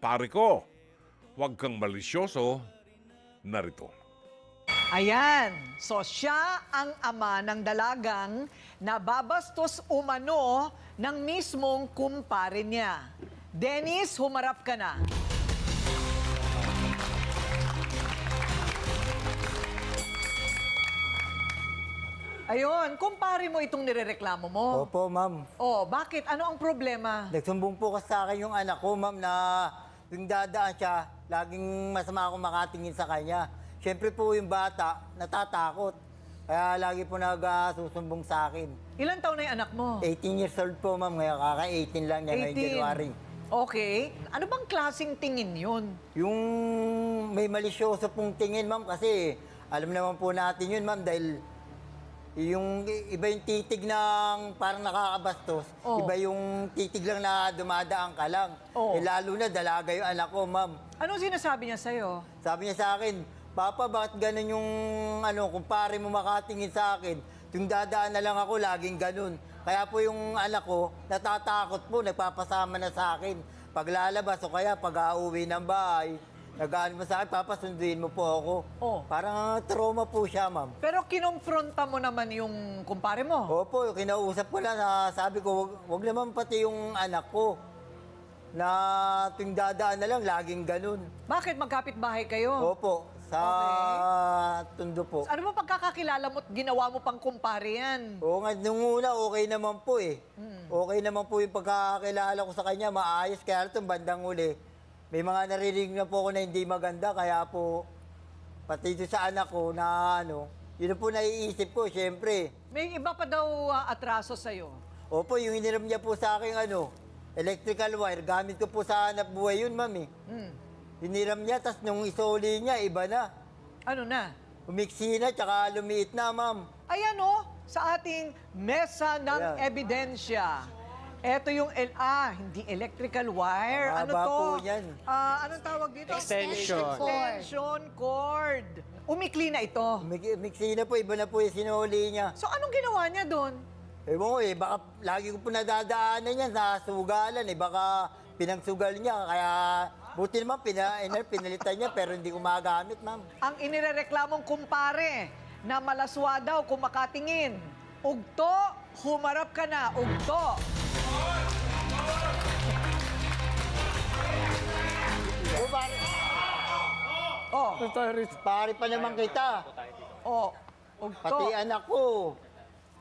Pare ko, huwag kang malisyoso, narito. Ayan, so siya ang ama ng dalagang nababastos umano ng mismong kumpare niya. Dennis, humarap ka na. Ayun, kumpare mo itong nirereklamo mo. Opo, ma'am. Oh, bakit? Ano ang problema? Nagsumbong po kasi sa akin yung anak ko, ma'am, na yung dadaan siya, laging masama ako makatingin sa kanya. Siyempre po yung bata, natatakot. Kaya lagi po nagsusumbong sa akin. Ilan taon na yung anak mo? 18 years old po, ma'am. Ngayon, kaka-18 lang niya ngayong January. Okay. Ano bang klaseng tingin yun? Yung may malisyoso pong tingin, ma'am, kasi alam naman po natin yun, ma'am, dahil yung iba yung titig ng parang nakakabastos, Oh. iba yung titig lang na dumadaan ka lang. Oh. Eh, lalo na dalaga yung anak ko, ma'am. Anong sinasabi niya sa'yo? Sabi niya sa akin, Papa, bakit ganun yung kumpare mo makatingin sa akin? Yung dadaan na lang ako, laging ganun. Kaya po yung anak ko, natatakot po, nagpapasama na sa akin. Pag lalabas o kaya pag uuwi ng bahay, nag-ano mo sa akin, Papa, sunduin mo po ako. Oh. Parang trauma po siya, ma'am. Pero kinumpronta mo naman yung kumpare mo. Opo, kinausap ko lang, sabi ko, wag naman pati yung anak ko na tuwing dadaan na lang, laging ganun. Bakit magkapit bahay kayo? Opo, sa Tondo po. Ano mo pagkakakilala mo at ginawa mo pang kumpare yan? Oo nga, nung una, okay naman po eh. Okay naman po yung pagkakakilala ko sa kanya, maayos. Kaya itong bandang uli, may mga naririnig na po ako na hindi maganda, kaya po, pati ito sa anak ko na yun po naiisip ko, syempre. May iba pa daw atraso sa'yo. Opo, yung hiniram niya po sa akin, electrical wire, gamit ko po sa hanap buhay yun, ma'am eh. Hmm. Hiniram niya, tas nung isoli niya, iba na. Ano na? Umiksi na, tsaka lumiit na, ma'am. Ayan o, sa ating mesa ng Ayan. ebidensya. Ito yung hindi electrical wire. Mahaba Ano to? po yan. Anong tawag dito? Extension. Extension cord. Umikli na ito. Umiksi na po, iba na po yung sinuli niya. So anong ginawa niya doon? Ewan ko eh, baka lagi ko po nadadaanan yan sa sugalan eh. Baka pinagsugal niya, kaya buti naman pinalitan niya pero hindi ko magamit, ma'am. Ang inirereklamong kumpare na malaswa daw kung makatingin. Ugto, humarap ka na. Ugto. O, pare, Oh, pare pa naman kita. oh. Ugto. Pati anak ko,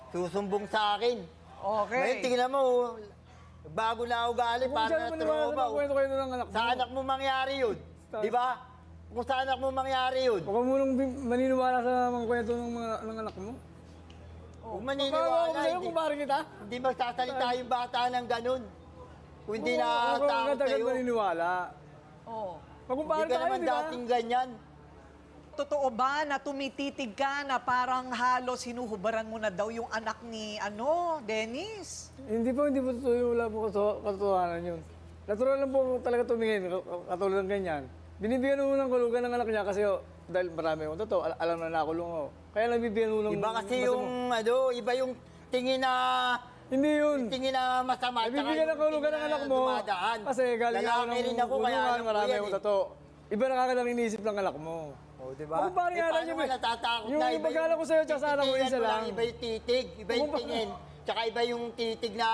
susumbong sa akin. Ngayon, Okay. tingnan mo, bago na ugali, para na tropa. Kwento-kwento ng anak mo. Sa anak mo mangyari yun. Di ba? Kung sa anak mo mangyari yun. Huwag mo nang maniniwala sa mga kwento ng anak mo. Kung Paano maniniwala, ako sa'yo hindi, kung pare kita? hindi magsasalita yung bata ng ganun. Kung hindi Huwag nakatakot agad sa'yo. maniniwala. Oh. Magkumpare Hindi ka tayo, naman di ba? dating ganyan. Totoo ba na tumititig ka na parang halos hinuhubaran mo na daw yung anak ni Dennis? Hindi po totoo yun. Wala po katotohanan yun. Natural lang po talaga tumingin, katulad ng ganyan. Binibigyan mo ng kulugan ng anak niya kasi dahil marami akong totoo, alam na nakulong ako. Kaya nabibigyan mo ng... Iba kasi masama. yung, iba yung tingin na Hindi yun. masama. tsaka Nabibigyan ng yung kulugan tingin ng na anak mo. Dumadaan. Kasi galing ako Lalaki ng rin ako, kaya kulungan, alam ko marami yan akong eh. totoo. Iba nakakalang iniisip ng anak mo. O, diba? Ako pare nga lang paano yun nga eh. natatakot Yung na iba pagkala ko sa'yo, tsaka sa anak mo, titigan isa mo lang. Iba yung titig, iba yung Ako ba- tingin. Tsaka iba yung titig na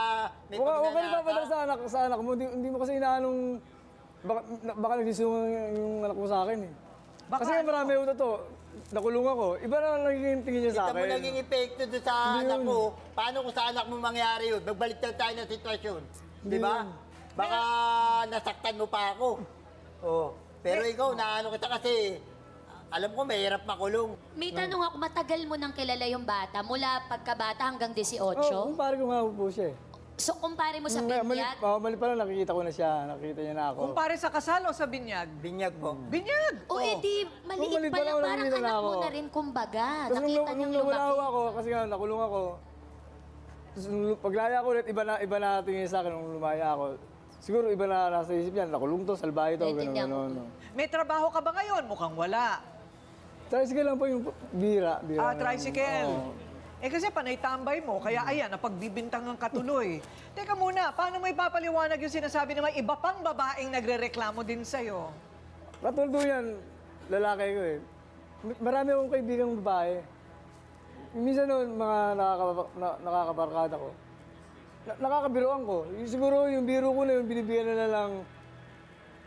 may Huwag ka pagnanasa. nagpapadala sa anak mo. Hindi mo kasi inaanong... Baka nagsisungan yung anak mo sa akin eh. Baka Kasi ano? marami yung totoo. Nakulong ako. Iba na nagiging tingin niya sa Kita mo akin. naging epekto doon sa Hindi anak yun. mo. Paano kung sa anak mo mangyari yun? Magbalik tayo ng sitwasyon. Di ba? yun. Baka nasaktan mo pa ako. Oh. Pero ikaw, naano kita kasi alam ko mahirap makulong. May tanong ako, matagal mo nang kilala yung bata, mula pagkabata hanggang 18? Oo, kumpare ko nga po siya eh. So, kumpare mo sa Mali binyag? mali pa lang, nakikita ko na siya. Nakikita niya na ako. Kumpare sa kasal o sa binyag? Binyag po. Binyag! O edi, maliit mali pa pa lang, lang, parang nakikita na anak mo ako. na rin, kumbaga. Tapos Nakita nung niyang nawala lumaki. ako, kasi nga nakulong ako. Tapos nung paglaya ko ulit, iba na tingin sa akin nung lumaya ako. Siguro iba na nasa isip niya, nakulong to, salbahe to, Naiintindihan ko. gano'n. May trabaho ka ba ngayon? Mukhang wala. Tricycle lang po yung bira. Tricycle. Oo. Eh kasi panay tambay mo, kaya ayan, napagbibintangan ka tuloy. Teka muna, paano mo ipapaliwanag yung sinasabi na may iba pang babaeng nagrereklamo din sa'yo? Katulad yan, lalaki ko eh. Marami akong kaibigang babae. Minsan noon, mga nakakabarkada ko, nakakabiroan ko. Siguro yung biro ko na yung binibigyan na lang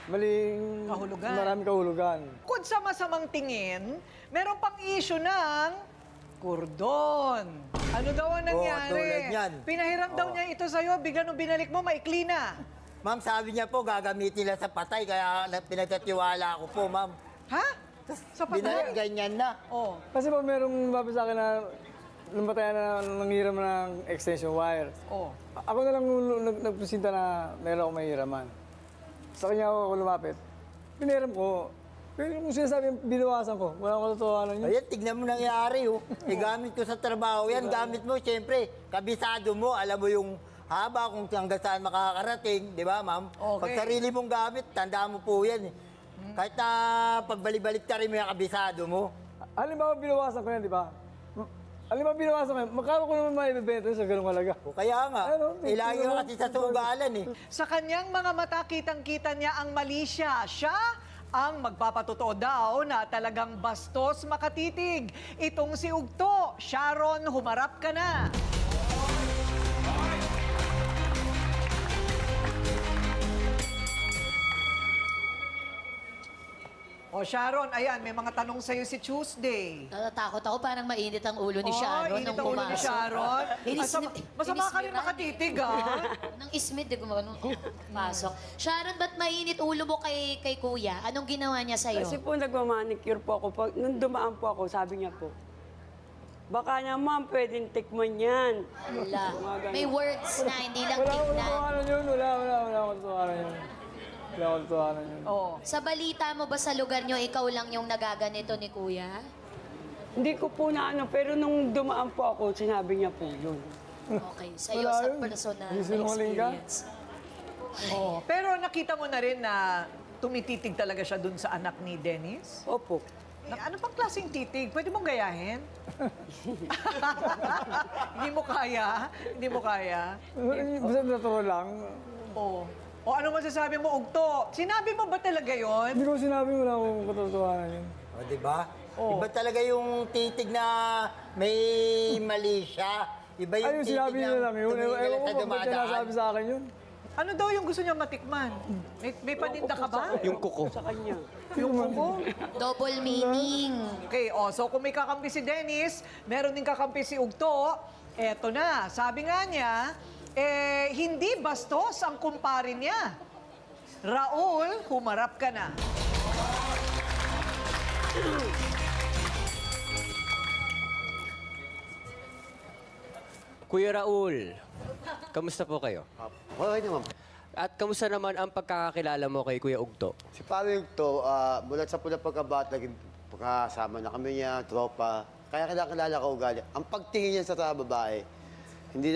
maling... Kahulugan. Maraming kahulugan. Kung sa masamang tingin, meron pang issue ng kordon. Ano daw ang nangyari? tulad yan. Pinahiram daw niya ito sa'yo, bigla nung binalik mo, maikli na. Ma'am, sabi niya po, gagamitin nila sa patay, kaya pinagtatiwala ko po, ma'am. Ha? Sa patay? Ganyan na. Oh. Kasi po merong babi sa akin na namatayan na nanghiram ng extension wire. Oh. Ako na lang nagpresenta na meron akong mahiraman. Sa kanya ako lumapit. Piniram ko. Pero kung sinasabi, binawasan ko. Wala akong katotohanan yun. Ayan, tignan mo nangyari, oh. Gamit ko sa trabaho yan. Gamit mo, siyempre, kabisado mo, alam mo yung haba kung hanggang saan makakarating, di ba, ma'am? Okay. Pag sarili mong gamit, tandaan mo po yan. Kahit na pagbalik-balik ka rin mo yung kabisado mo. Halimbawa, binawasan ko yan, di ba? Halimbawa, binawasan ko yan. Magkano ko naman maibibenta sa ganung halaga? O kaya nga, Ano, ilagi ka kasi sa sugalan, eh. Sa kanyang mga mata, kitang-kita niya ang mali siya. Siya ang magpapatotoo daw na talagang bastos makatitig. Itong si Ugto. Sharon, humarap ka na. O Sharon, ayan, may mga tanong sa'yo si Tuesday. Natatakot ako, parang mainit ang ulo ni Sharon init nung ang ulo ni pumasok. Sharon. Inis- Masama ka rin inis- makatitig, ha? Nang ismid, di gumano. Pasok. Sharon, ba't mainit ulo mo kay kuya? Anong ginawa niya sa'yo? Kasi po nagmamanicure po ako. Nung dumaan po ako, sabi niya po, baka naman pwedeng tikman yan. Wala. Mga ganun. May words na, hindi lang Wala akong tignan. katotohanan yun. Wala akong katotohanan yun. Wala akong katotohanan yun. Oo. Sa balita mo ba sa lugar niyo, ikaw lang yung nagaganito ni kuya? Hindi ko po na ano, pero nung dumaan po ako, sinabi niya po yun. Okay, sa'yo Wala sa yun. personal Hindi sinungaling ka? experience. Oo. Pero nakita mo na rin na tumititig talaga siya dun sa anak ni Dennis? Opo. Ano pang klaseng titig? Pwede mong gayahin? Hindi mo kaya? Hindi mo kaya? Basta natural lang. Oo. O ano masasabi mo, Ugto? Sinabi mo ba talaga yon? Hindi ko sinabi, wala akong katotohanan yun. O, di ba? Oo. Iba talaga yung titig na may mali siya. Iba yung Ayun, titig sinabi na niya lang yun. tumigil Ewan sa ko kung ba't niya nasabi sa akin yun. Ano daw yung gusto niya matikman? May paninda ka ba? Yung kuko. Sa kanya. Yung kuko? Double meaning. Okay, so kung may kakampi si Dennis, meron din kakampi si Ugto, eto na. Sabi nga niya, hindi bastos ang kumpare niya. Raul, humarap ka na. Kuya Raul, kamusta po kayo? Okay naman. At kamusta naman ang pagkakakilala mo kay Kuya Ugto? Si Paolo Ugto, mula sa pula pagkabata, naging pagkasama na kami niya, tropa. Kaya kilala ko ugali. Ang pagtingin niya sa babae, hindi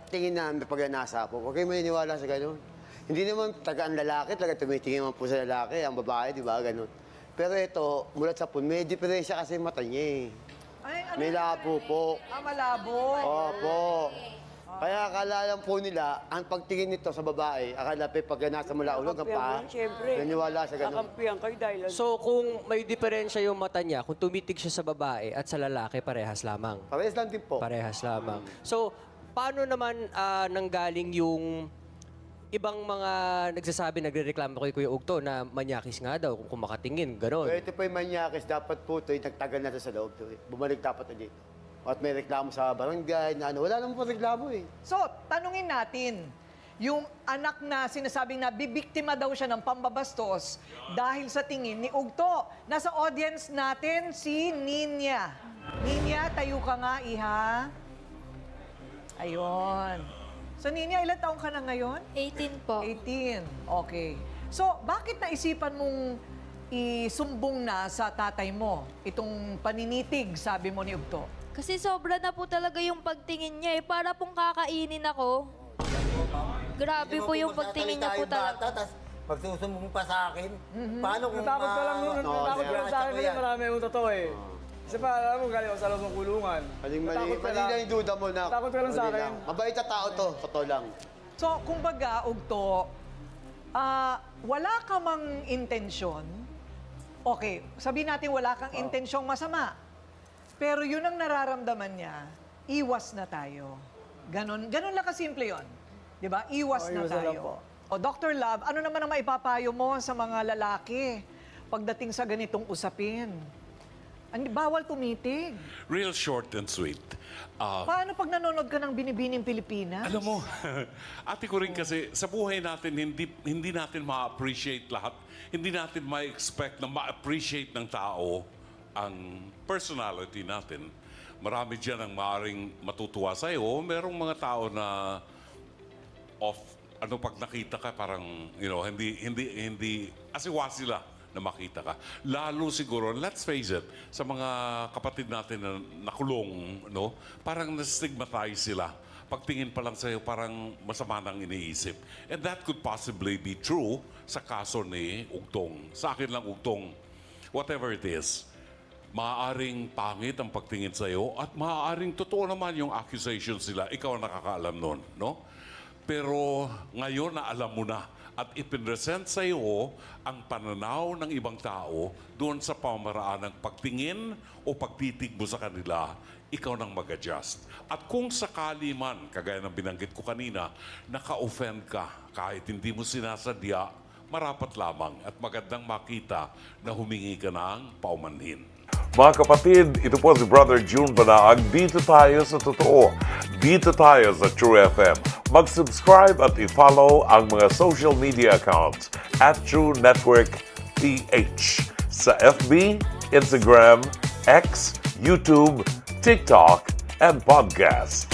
tingin na pag nasa po. Huwag kayo maniniwala sa ganun. Hindi naman taga ang lalaki, taga tumitingin naman po sa lalaki, ang babae, di ba, ganun. Pero ito, mula sa pula, may diferensya kasi yung mata niya eh. Ay, ano May yun? labo po. Malabo. Opo. Kaya akala lang po nila, ang pagtingin nito sa babae, akala pa pag nasa mula ulo, hanggang Kakampihan pa, ko yun, siyempre. naniwala sa ganun. Kakampihan kayo dahil So kung may diferensya yung mata niya, kung tumitig siya sa babae at sa lalaki, parehas lamang. Parehas lang din po. Parehas lamang. So, paano naman nanggaling yung ibang mga nagsasabi, nagrereklamo kay Kuya Ugto na manyakis nga daw kung makatingin, gano'n. So ito po yung manyakis, dapat po ito, nagtagal na ito sa loob. Bumalik dapat na dito. At may reklamo sa barangay, na ano, wala naman po reklamo eh. So, tanungin natin, yung anak na sinasabing na bibiktima daw siya ng pambabastos dahil sa tingin ni Ugto. Nasa audience natin si Ninya. Ninya, tayo ka nga, iha. Ayun. So, Ninya, ilan taong ka na ngayon? 18 po. 18. Okay. So, bakit naisipan mong isumbong na sa tatay mo itong paninitig, sabi mo ni Ugto? Kasi sobra na po talaga yung pagtingin niya eh. Para pong kakainin ako. Grabe po yung pagtingin niya po talaga. Tapos magsusumbong pa sa akin. Paano kung... Natakot ka lang nun. Oo, Natakot ka lang sa akin yan. kasi marami yung totoo eh. Isa pa, alam mo, galing ako sa loob ng kulungan. Natakot ka lang. yung duda mo na. Takot ka lang sa mali akin. lang. Mabait na tao to, totoo lang. So, kumbaga, Ugto, wala ka mang intensyon. Okay, sabihin natin wala kang intensyong masama. Pero yun ang nararamdaman niya, iwas na tayo. Ganon lang kasimple yun. Di ba? Iwas na Iwas na lang tayo. po. O Dr. Love, ano naman ang maipapayo mo sa mga lalaki pagdating sa ganitong usapin? Bawal tumitig. Real short and sweet. Paano pag nanonood ka ng Binibining Pilipinas? Alam mo, ate ko rin kasi sa buhay natin, hindi natin ma-appreciate lahat. Hindi natin ma-expect na ma-appreciate ng tao ang personality natin. Marami dyan ang maaaring matutuwa sa'yo. Merong mga tao na pag nakita ka parang, hindi, asiwa sila na makita ka. Lalo siguro, let's face it, sa mga kapatid natin na nakulong, no? Parang na-stigmatize sila. Pagtingin pa lang sa'yo, parang masama nang iniisip. And that could possibly be true sa kaso ni Ugtong. Sa akin lang, Ugtong, whatever it is, maaaring pangit ang pagtingin sa'yo at maaaring totoo naman yung accusations nila. Ikaw ang nakakaalam nun, no? Pero ngayon na alam mo na at ipinresent sa iyo ang pananaw ng ibang tao doon sa pamaraan ng pagtingin o pagtitig mo sa kanila, ikaw nang mag-adjust. At kung sakali man, kagaya ng binanggit ko kanina, naka-offend ka kahit hindi mo sinasadya, marapat lamang at magandang makita na humingi ka ng paumanhin. Mga kapatid, ito po si Brother June Banaag. Dito tayo sa totoo. Dito tayo sa True FM. Mag-subscribe at i-follow ang mga social media accounts at True Network PH sa FB, Instagram, X, YouTube, TikTok, and podcast.